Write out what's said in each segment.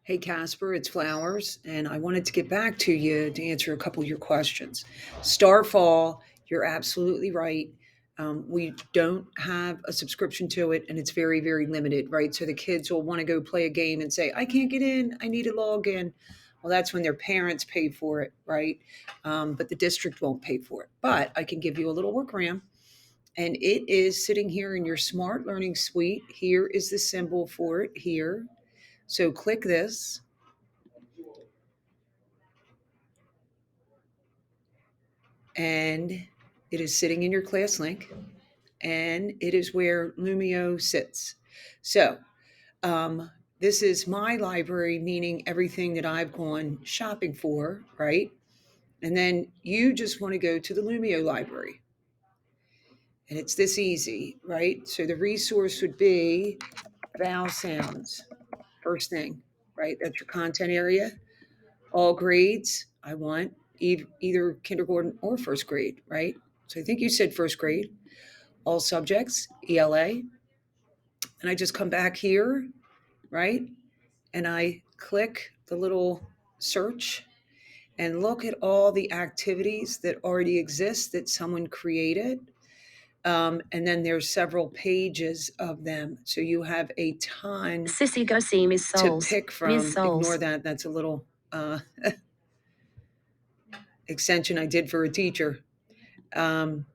Hey Casper, it's Flowers, and I wanted to get back to you to answer a couple of your questions. Starfall, you're absolutely right. We don't have a subscription to it, and it's very, very limited, right? So the kids will want to go play a game and say, I can't get in, I need a login. Well, that's when their parents pay for it, right? But the district won't pay for it. But I can give you a little workaround, and it is sitting here in your smart learning suite. Here is the symbol for it here. So click this and it is sitting in your class link, and it is where Lumio sits. So, um, this is my library, meaning everything that I've gone shopping for, right? And then you just want to go to the Lumio library. And it's this easy, right? So the resource would be vowel sounds, first thing, right? That's your content area. All grades, I want either kindergarten or first grade, right? So I think you said first grade. All subjects, ELA. And I just come back here, right? And I click the little search and look at all the activities that already exist that someone created. And then there's several pages of them. So you have a ton Sissy, go see Miss to Souls. pick Miss from. Souls. Ignore that. That's a little extension I did for a teacher. Um,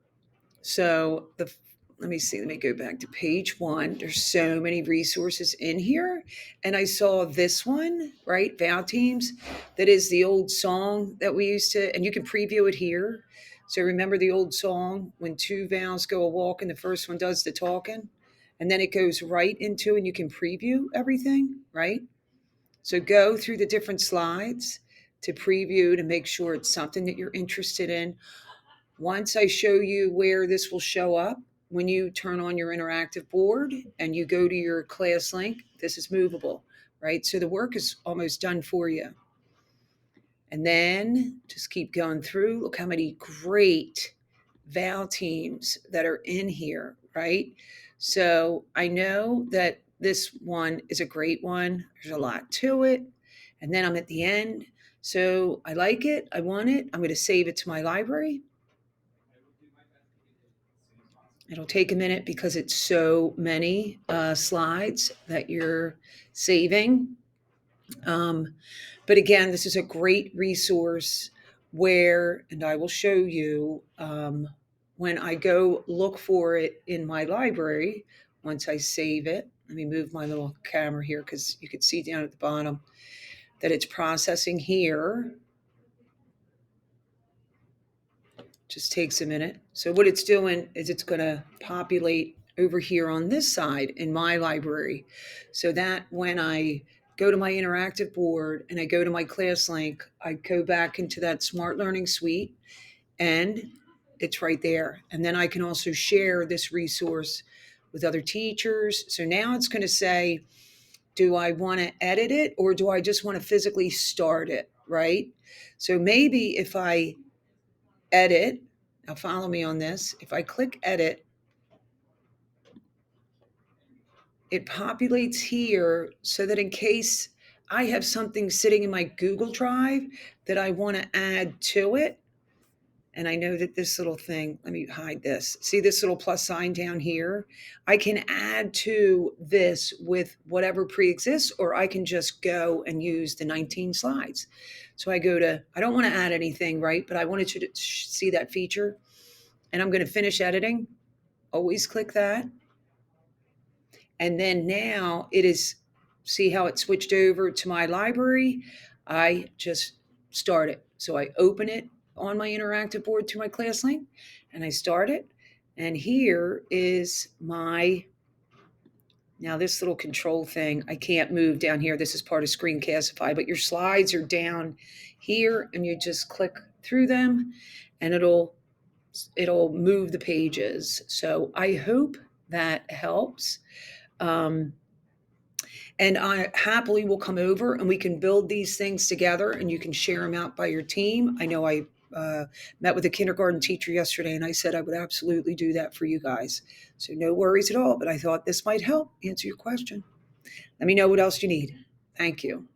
So let me see, let me go back to page one. There's so many resources in here. And I saw this one, right? Vow teams. That is the old song that we used to, and you can preview it here. So remember the old song when two vows go a walk and the first one does the talking, and then it goes right into, and you can preview everything, right? So go through the different slides to preview to make sure it's something that you're interested in. Once I show you where this will show up, when you turn on your interactive board and you go to your class link, this is movable, right? So the work is almost done for you. And then just keep going through. Look how many great Val teams that are in here, right? So I know that this one is a great one. There's a lot to it. And then I'm at the end. So I like it. I want it. I'm going to save it to my library. It'll take a minute because it's so many slides that you're saving. Um, but again, this is a great resource where, and I will show you when I go look for it in my library, once I save it. Let me move my little camera here because you can see down at the bottom that it's processing here. Just takes a minute. So what it's doing is it's going to populate over here on this side in my library, so that when I go to my interactive board and I go to my class link, I go back into that smart learning suite and it's right there. And then I can also share this resource with other teachers. So now it's going to say, do I want to edit it or do I just want to physically start it, right? So maybe if I edit, now follow me on this. If I click edit, it populates here so that in case I have something sitting in my Google Drive that I want to add to it, and I know that this little thing, let me hide this. See this little plus sign down here? I can add to this with whatever pre-exists, or I can just go and use the 19 slides. So I go to, I don't want to add anything, right? But I wanted you to see that feature. And I'm going to finish editing. Always click that. And then now it is, see how it switched over to my library? I just start it. So I open it on my interactive board to my class link and I start it. And here is my, now this little control thing, I can't move down here. This is part of Screencastify, but your slides are down here and you just click through them and it'll move the pages. So I hope that helps. Um, and I happily will come over and we can build these things together and you can share them out by your team. I know I met with a kindergarten teacher yesterday and I said I would absolutely do that for you guys. So no worries at all, but I thought this might help answer your question. Let me know what else you need. Thank you.